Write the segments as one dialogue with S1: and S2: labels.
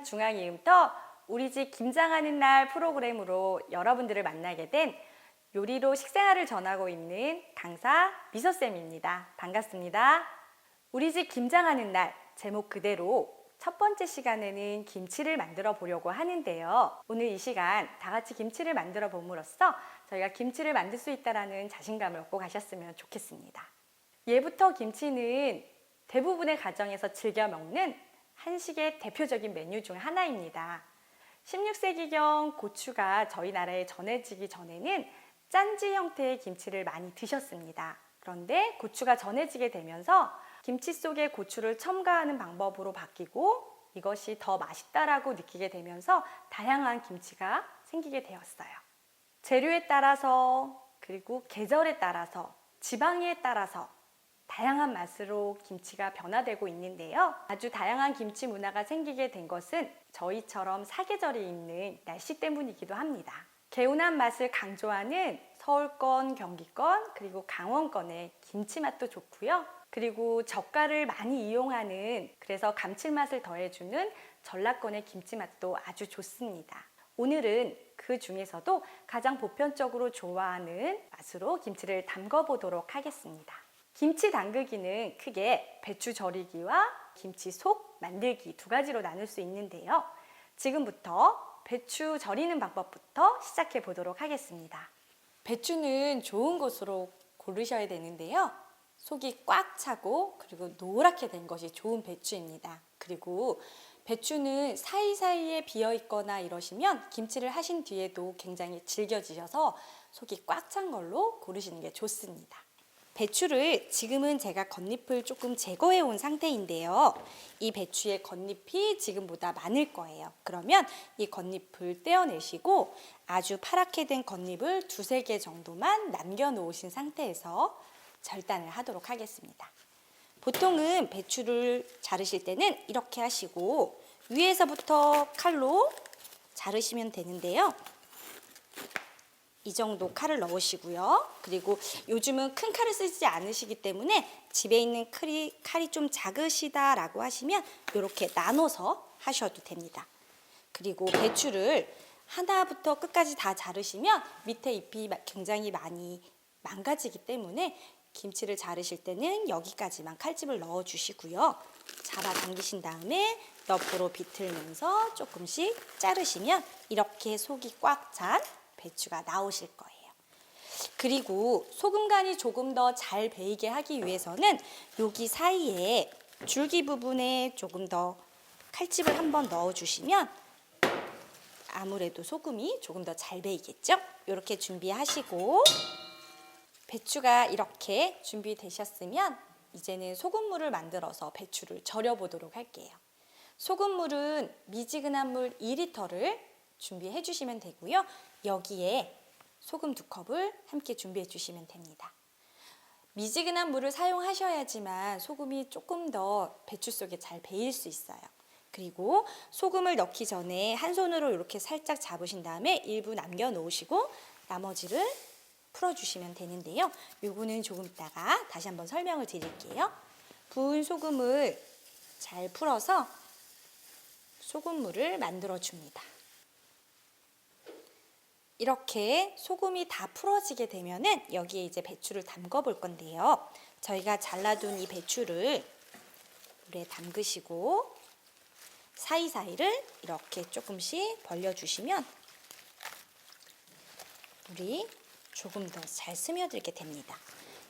S1: 중앙이음터 우리 집 김장하는 날 프로그램으로 여러분들을 만나게 된 요리로 식생활을 전하고 있는 강사 미소쌤입니다. 반갑습니다. 우리 집 김장하는 날 제목 그대로 첫 번째 시간에는 김치를 만들어 보려고 하는데요. 오늘 이 시간 다 같이 김치를 만들어 봄으로써 저희가 김치를 만들 수 있다는 자신감을 얻고 가셨으면 좋겠습니다. 예부터 김치는 대부분의 가정에서 즐겨 먹는 한식의 대표적인 메뉴 중 하나입니다. 16세기경 고추가 저희 나라에 전해지기 전에는 짠지 형태의 김치를 많이 드셨습니다. 그런데 고추가 전해지게 되면서 김치 속에 고추를 첨가하는 방법으로 바뀌고 이것이 더 맛있다라고 느끼게 되면서 다양한 김치가 생기게 되었어요. 재료에 따라서 그리고 계절에 따라서 지방에 따라서 다양한 맛으로 김치가 변화되고 있는데요. 아주 다양한 김치 문화가 생기게 된 것은 저희처럼 사계절이 있는 날씨 때문이기도 합니다. 개운한 맛을 강조하는 서울권, 경기권, 그리고 강원권의 김치 맛도 좋고요. 그리고 젓갈을 많이 이용하는 그래서 감칠맛을 더해주는 전라권의 김치 맛도 아주 좋습니다. 오늘은 그 중에서도 가장 보편적으로 좋아하는 맛으로 김치를 담궈 보도록 하겠습니다. 김치 담그기는 크게 배추 절이기와 김치 속 만들기 두 가지로 나눌 수 있는데요. 지금부터 배추 절이는 방법부터 시작해 보도록 하겠습니다. 배추는 좋은 것으로 고르셔야 되는데요. 속이 꽉 차고 그리고 노랗게 된 것이 좋은 배추입니다. 그리고 배추는 사이사이에 비어 있거나 이러시면 김치를 하신 뒤에도 굉장히 질겨지셔서 속이 꽉 찬 걸로 고르시는 게 좋습니다. 배추를 지금은 제가 겉잎을 조금 제거해 온 상태인데요. 이 배추의 겉잎이 지금보다 많을 거예요. 그러면 이 겉잎을 떼어내시고 아주 파랗게 된 겉잎을 두세 개 정도만 남겨 놓으신 상태에서 절단을 하도록 하겠습니다. 보통은 배추를 자르실 때는 이렇게 하시고 위에서부터 칼로 자르시면 되는데요. 이 정도 칼을 넣으시고요. 그리고 요즘은 큰 칼을 쓰지 않으시기 때문에 집에 있는 칼이 좀 작으시다라고 하시면 이렇게 나눠서 하셔도 됩니다. 그리고 배추를 하나부터 끝까지 다 자르시면 밑에 잎이 굉장히 많이 망가지기 때문에 김치를 자르실 때는 여기까지만 칼집을 넣어 주시고요. 잡아당기신 다음에 옆으로 비틀면서 조금씩 자르시면 이렇게 속이 꽉 찬 배추가 나오실 거예요. 그리고 소금 간이 조금 더 잘 배이게 하기 위해서는 여기 사이에 줄기 부분에 조금 더 칼집을 한번 넣어 주시면 아무래도 소금이 조금 더 잘 배이겠죠? 이렇게 준비하시고 배추가 이렇게 준비되셨으면 이제는 소금물을 만들어서 배추를 절여 보도록 할게요. 소금물은 미지근한 물 2리터를 준비해 주시면 되고요. 여기에 소금 2컵을 함께 준비해 주시면 됩니다. 미지근한 물을 사용하셔야지만 소금이 조금 더 배추 속에 잘 배일 수 있어요. 그리고 소금을 넣기 전에 한 손으로 이렇게 살짝 잡으신 다음에 일부 남겨 놓으시고 나머지를 풀어주시면 되는데요. 요거는 조금 있다가 다시 한번 설명을 드릴게요. 부은 소금을 잘 풀어서 소금물을 만들어 줍니다. 이렇게 소금이 다 풀어지게 되면은 여기에 이제 배추를 담궈 볼 건데요. 저희가 잘라둔 이 배추를 물에 담그시고 사이사이를 이렇게 조금씩 벌려주시면 물이 조금 더 잘 스며들게 됩니다.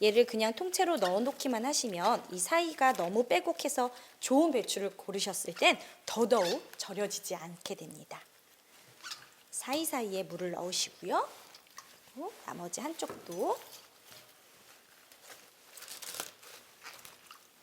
S1: 얘를 그냥 통째로 넣어 놓기만 하시면 이 사이가 너무 빼곡해서 좋은 배추를 고르셨을 땐 더더욱 절여지지 않게 됩니다. 사이사이에 물을 넣으시고요. 나머지 한쪽도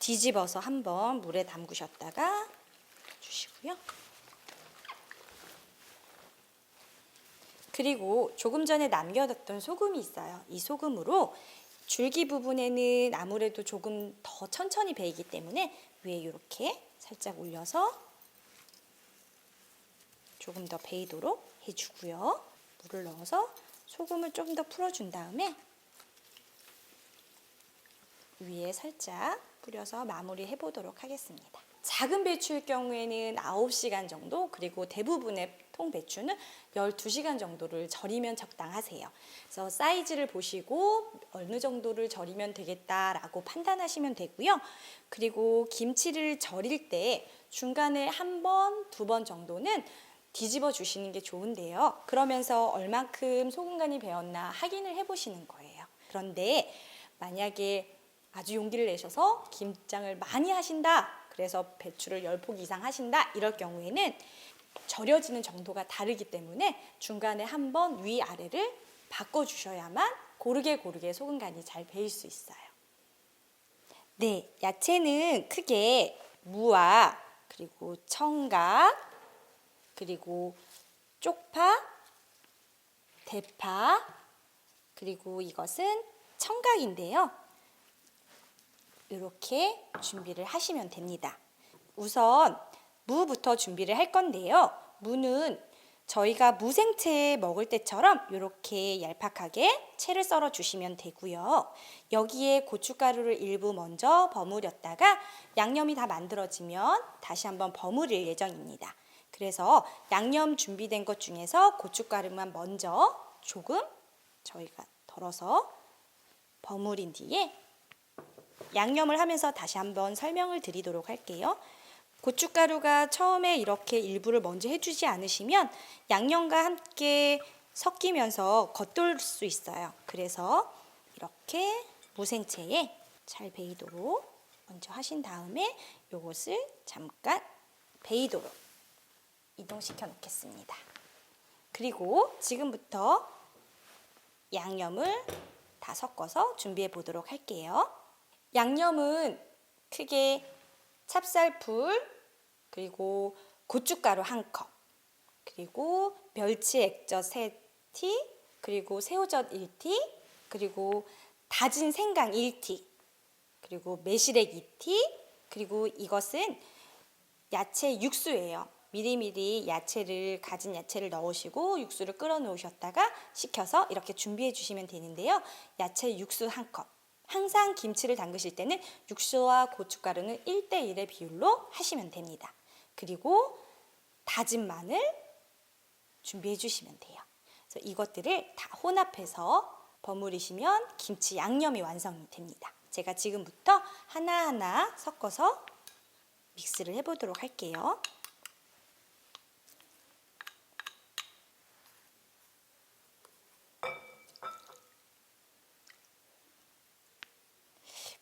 S1: 뒤집어서 한번 물에 담그셨다가 주시고요. 그리고 조금 전에 남겨뒀던 소금이 있어요. 이 소금으로 줄기 부분에는 아무래도 조금 더 천천히 배이기 때문에 위에 이렇게 살짝 올려서 조금 더 배이도록 해주고요. 물을 넣어서 소금을 조금 더 풀어준 다음에 위에 살짝 뿌려서 마무리 해보도록 하겠습니다. 작은 배추일 경우에는 9시간 정도, 그리고 대부분의 통 배추는 12시간 정도를 절이면 적당하세요. 그래서 사이즈를 보시고 어느 정도를 절이면 되겠다라고 판단하시면 되고요. 그리고 김치를 절일 때 중간에 한 번, 두 번 정도는 뒤집어 주시는 게 좋은데요. 그러면서 얼만큼 소금 간이 배었나 확인을 해보시는 거예요. 그런데 만약에 아주 용기를 내셔서 김장을 많이 하신다, 그래서 배추를 10포기 이상 하신다, 이럴 경우에는 절여지는 정도가 다르기 때문에 중간에 한번 위아래를 바꿔주셔야만 고르게 소금 간이 잘 배일 수 있어요. 네, 야채는 크게 무와 그리고 청각, 그리고 쪽파, 대파, 그리고 이것은 청각인데요. 이렇게 준비를 하시면 됩니다. 우선 무부터 준비를 할 건데요. 무는 저희가 무생채 먹을 때처럼 이렇게 얄팍하게 채를 썰어 주시면 되고요. 여기에 고춧가루를 일부 먼저 버무렸다가 양념이 다 만들어지면 다시 한번 버무릴 예정입니다. 그래서 양념 준비된 것 중에서 고춧가루만 먼저 조금 저희가 덜어서 버무린 뒤에 양념을 하면서 다시 한번 설명을 드리도록 할게요. 고춧가루가 처음에 이렇게 일부를 먼저 해주지 않으시면 양념과 함께 섞이면서 겉돌 수 있어요. 그래서 이렇게 무생채에 잘 배이도록 먼저 하신 다음에 이것을 잠깐 배이도록 이동시켜 놓겠습니다. 그리고 지금부터 양념을 다 섞어서 준비해 보도록 할게요. 양념은 크게 찹쌀풀, 그리고 고춧가루 1컵, 그리고 멸치 액젓 3티, 그리고 새우젓 1티, 그리고 다진 생강 1티, 그리고 매실액 2티, 그리고 이것은 야채 육수예요. 미리미리 가진 야채를 넣으시고 육수를 끓여 놓으셨다가 식혀서 이렇게 준비해 주시면 되는데요. 야채 육수 1컵. 항상 김치를 담그실 때는 육수와 고춧가루는 1대1의 비율로 하시면 됩니다. 그리고 다진 마늘 준비해 주시면 돼요. 그래서 이것들을 다 혼합해서 버무리시면 김치 양념이 완성이 됩니다. 제가 지금부터 하나하나 섞어서 믹스를 해보도록 할게요.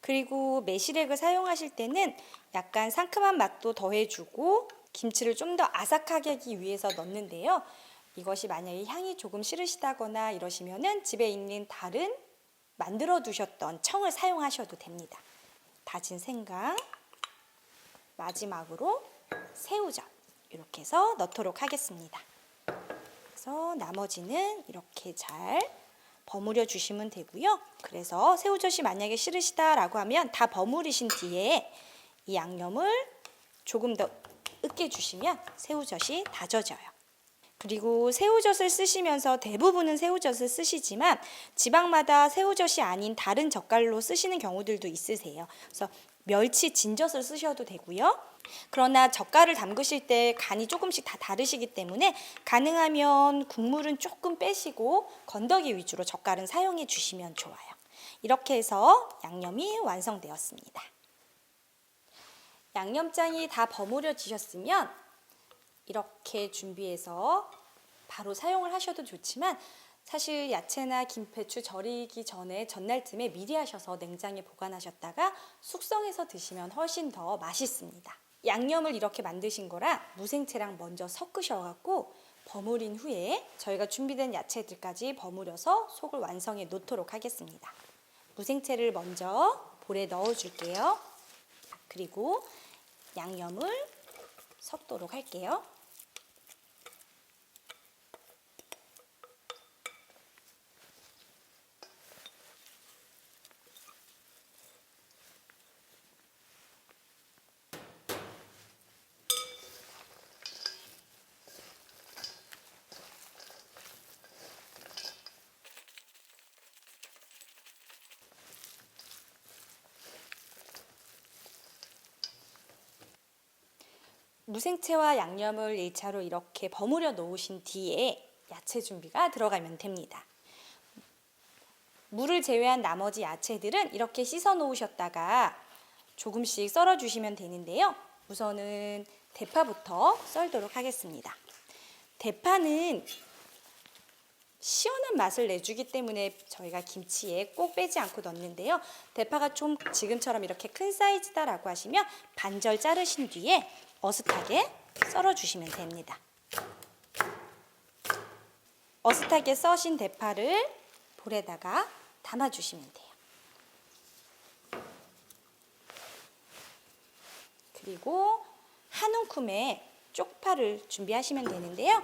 S1: 그리고 매실액을 사용하실 때는 약간 상큼한 맛도 더해주고 김치를 좀 더 아삭하게 하기 위해서 넣는데요. 이것이 만약에 향이 조금 싫으시다거나 이러시면은 집에 있는 다른 만들어 두셨던 청을 사용하셔도 됩니다. 다진 생강, 마지막으로 새우젓 이렇게 해서 넣도록 하겠습니다. 그래서 나머지는 이렇게 잘 버무려 주시면 되고요. 그래서 새우젓이 만약에 싫으시다라고 하면 다 버무리신 뒤에 이 양념을 조금 더 으깨 주시면 새우젓이 다져져요. 그리고 새우젓을 쓰시면서 대부분은 새우젓을 쓰시지만 지방마다 새우젓이 아닌 다른 젓갈로 쓰시는 경우들도 있으세요. 그래서 멸치 진젓을 쓰셔도 되고요. 그러나 젓갈을 담그실 때 간이 조금씩 다 다르시기 때문에 가능하면 국물은 조금 빼시고 건더기 위주로 젓갈은 사용해 주시면 좋아요. 이렇게 해서 양념이 완성되었습니다. 양념장이 다 버무려지셨으면 이렇게 준비해서 바로 사용을 하셔도 좋지만 사실 야채나 김배추 절이기 전에 전날쯤에 미리 하셔서 냉장에 보관하셨다가 숙성해서 드시면 훨씬 더 맛있습니다. 양념을 이렇게 만드신 거라 무생채랑 먼저 섞으셔갖고 버무린 후에 저희가 준비된 야채들까지 버무려서 속을 완성해 놓도록 하겠습니다. 무생채를 먼저 볼에 넣어줄게요. 그리고 양념을 섞도록 할게요. 무생채와 양념을 1차로 이렇게 버무려 놓으신 뒤에 야채 준비가 들어가면 됩니다. 물을 제외한 나머지 야채들은 이렇게 씻어 놓으셨다가 조금씩 썰어 주시면 되는데요. 우선은 대파부터 썰도록 하겠습니다. 대파는 시원한 맛을 내주기 때문에 저희가 김치에 꼭 빼지 않고 넣는데요. 대파가 좀 지금처럼 이렇게 큰 사이즈다라고 하시면 반절 자르신 뒤에 어슷하게 썰어 주시면 됩니다. 어슷하게 써신 대파를 볼에다가 담아 주시면 돼요. 그리고 한 움큼의 쪽파를 준비하시면 되는데요.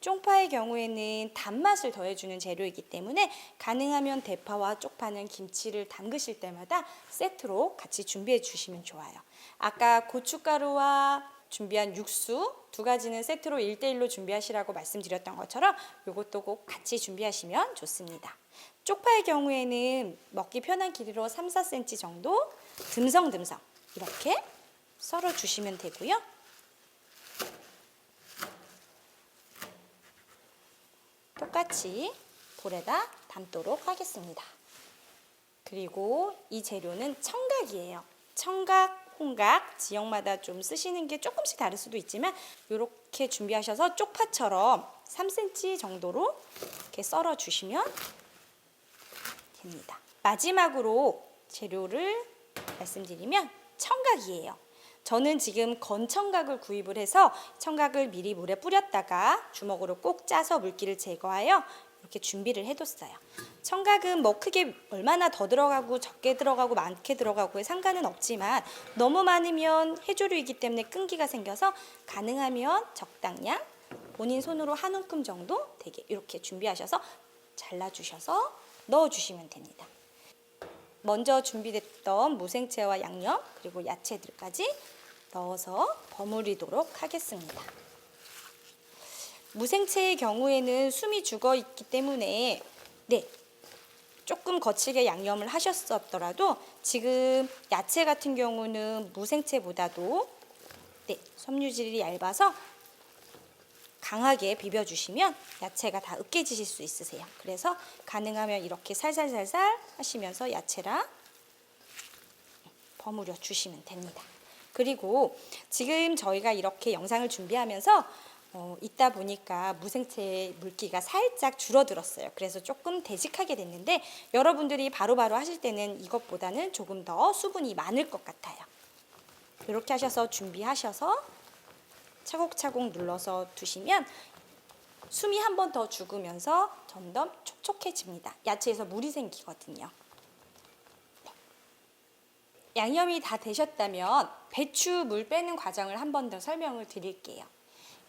S1: 쪽파의 경우에는 단맛을 더해주는 재료이기 때문에 가능하면 대파와 쪽파는 김치를 담그실 때마다 세트로 같이 준비해 주시면 좋아요. 아까 고춧가루와 준비한 육수 두 가지는 세트로 1대1로 준비하시라고 말씀드렸던 것처럼 이것도 꼭 같이 준비하시면 좋습니다. 쪽파의 경우에는 먹기 편한 길이로 3, 4cm 정도 듬성듬성 이렇게 썰어 주시면 되고요. 똑같이 볼에다 담도록 하겠습니다. 그리고 이 재료는 청각이에요. 청각, 홍각 지역마다 좀 쓰시는 게 조금씩 다를 수도 있지만 이렇게 준비하셔서 쪽파처럼 3cm 정도로 이렇게 썰어 주시면 됩니다. 마지막으로 재료를 말씀드리면 청각이에요. 저는 지금 건청각을 구입을 해서 청각을 미리 물에 뿌렸다가 주먹으로 꼭 짜서 물기를 제거하여 이렇게 준비를 해뒀어요. 청각은 뭐 크게 얼마나 더 들어가고 적게 들어가고 많게 들어가고에 상관은 없지만 너무 많으면 해조류이기 때문에 끈기가 생겨서 가능하면 적당량 본인 손으로 한 움큼 정도 되게 이렇게 준비하셔서 잘라주셔서 넣어주시면 됩니다. 먼저 준비됐던 무생채와 양념 그리고 야채들까지 넣어서 버무리도록 하겠습니다. 무생채의 경우에는 숨이 죽어 있기 때문에 조금 거칠게 양념을 하셨었더라도 지금 야채 같은 경우는 무생채보다도 섬유질이 얇아서 강하게 비벼주시면 야채가 다 으깨지실 수 있으세요. 그래서 가능하면 이렇게 살살살살 하시면서 야채랑 버무려 주시면 됩니다. 그리고 지금 저희가 이렇게 영상을 준비하면서 있다 보니까 무생채의 물기가 살짝 줄어들었어요. 그래서 조금 되직하게 됐는데 여러분들이 바로바로 하실 때는 이것보다는 조금 더 수분이 많을 것 같아요. 이렇게 하셔서 준비하셔서 차곡차곡 눌러서 두시면 숨이 한 번 더 죽으면서 점점 촉촉해집니다. 야채에서 물이 생기거든요. 양념이 다 되셨다면 배추 물 빼는 과정을 한 번 더 설명을 드릴게요.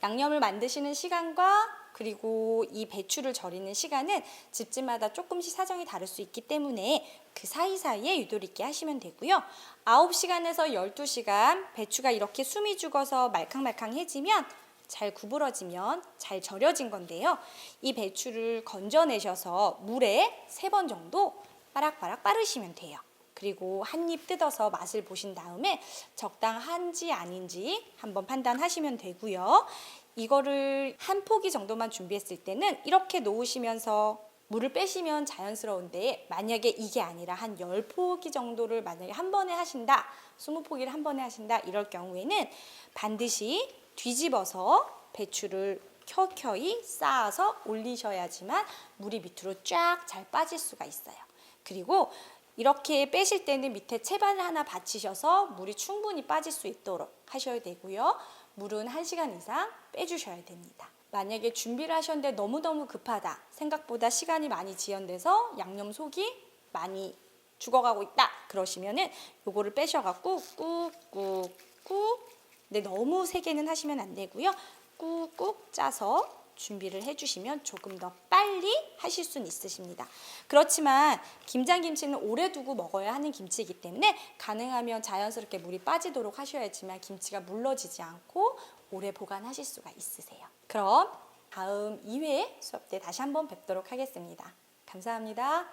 S1: 양념을 만드시는 시간과 그리고 이 배추를 절이는 시간은 집집마다 조금씩 사정이 다를 수 있기 때문에 그 사이사이에 유도리 있게 하시면 되고요. 9시간에서 12시간 배추가 이렇게 숨이 죽어서 말캉말캉해지면 잘 구부러지면 잘 절여진 건데요. 이 배추를 건져내셔서 물에 3번 정도 빠락빠락 빠르시면 돼요. 그리고 한 입 뜯어서 맛을 보신 다음에 적당한지 아닌지 한번 판단하시면 되고요. 이거를 한 포기 정도만 준비했을 때는 이렇게 놓으시면서 물을 빼시면 자연스러운데 만약에 이게 아니라 한 10포기 정도를 만약에 한 번에 하신다, 20포기를 한 번에 하신다 이럴 경우에는 반드시 뒤집어서 배추를 켜켜이 쌓아서 올리셔야지만 물이 밑으로 쫙 잘 빠질 수가 있어요. 그리고 이렇게 빼실 때는 밑에 채반을 하나 받치셔서 물이 충분히 빠질 수 있도록 하셔야 되고요. 물은 1시간 이상 빼주셔야 됩니다. 만약에 준비를 하셨는데 너무너무 급하다, 생각보다 시간이 많이 지연돼서 양념 속이 많이 죽어가고 있다 그러시면은 요거를 빼셔갖고 꾹꾹꾹, 근데 너무 세게는 하시면 안 되고요. 꾹꾹 짜서 준비를 해주시면 조금 더 빨리 하실 수는 있으십니다. 그렇지만 김장김치는 오래 두고 먹어야 하는 김치이기 때문에 가능하면 자연스럽게 물이 빠지도록 하셔야지만 김치가 물러지지 않고 오래 보관하실 수가 있으세요. 그럼 다음 2회 수업 때 다시 한번 뵙도록 하겠습니다. 감사합니다.